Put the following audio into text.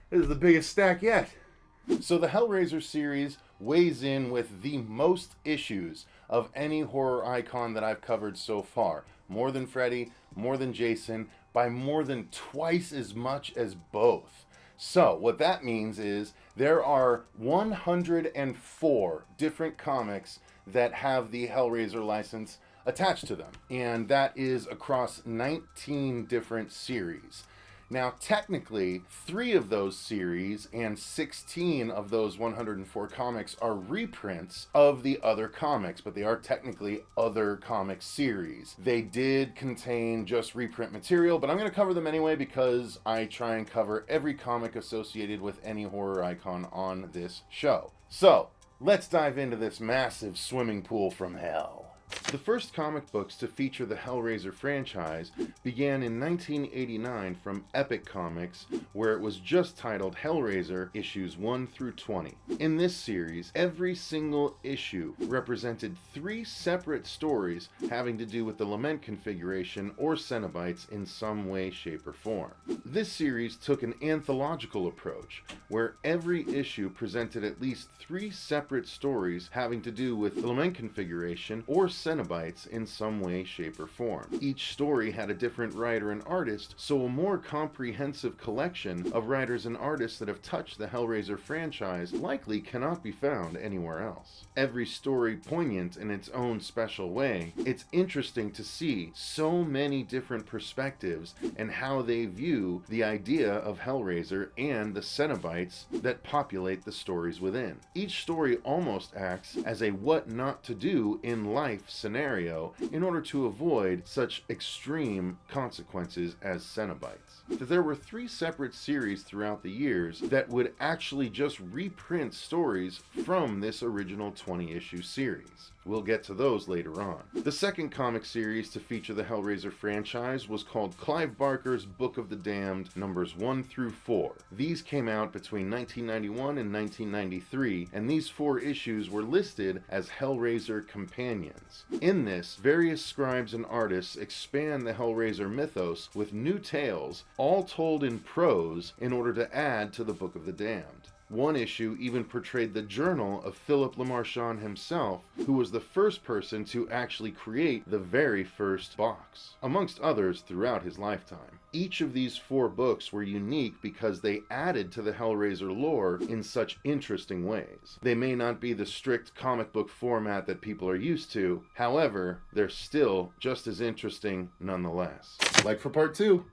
This is the biggest stack yet. So the Hellraiser series weighs in with the most issues of any horror icon that I've covered so far. More than Freddy, more than Jason, by more than twice as much as both. So what that means is there are 104 different comics that have the Hellraiser license attached to them. And that is across 19 different series. Now, technically, 3 of those series and 16 of those 104 comics are reprints of the other comics, but they are technically other comic series. They did contain just reprint material, but I'm going to cover them anyway because I try and cover every comic associated with any horror icon on this show. So, let's dive into this massive swimming pool from hell. The first comic books to feature the Hellraiser franchise began in 1989 from Epic Comics, where it was just titled Hellraiser issues 1 through 20. In this series, every single issue represented 3 separate stories having to do with the Lament configuration or Cenobites in some way, shape, or form. This series took an anthological approach, where every issue presented at least 3 separate stories having to do with the Lament configuration or Cenobites in some way, shape, or form. Each story had a different writer and artist, so a more comprehensive collection of writers and artists that have touched the Hellraiser franchise likely cannot be found anywhere else. Every story poignant in its own special way, it's interesting to see so many different perspectives and how they view the idea of Hellraiser and the Cenobites that populate the stories within. Each story almost acts as a what not to do in life scenario in order to avoid such extreme consequences as Cenobites. There were 3 separate series throughout the years that would actually just reprint stories from this original 20-issue series. We'll get to those later on. The second comic series to feature the Hellraiser franchise was called Clive Barker's Book of the Damned, numbers 1 through 4. These came out between 1991 and 1993, and these 4 issues were listed as Hellraiser Companions. In this, various scribes and artists expand the Hellraiser mythos with new tales, all told in prose in order to add to the Book of the Damned. One issue even portrayed the journal of Philip LeMarchand himself, who was the first person to actually create the very first box, amongst others throughout his lifetime. Each of these 4 books were unique because they added to the Hellraiser lore in such interesting ways. They may not be the strict comic book format that people are used to, however, they're still just as interesting nonetheless. Like for part 2.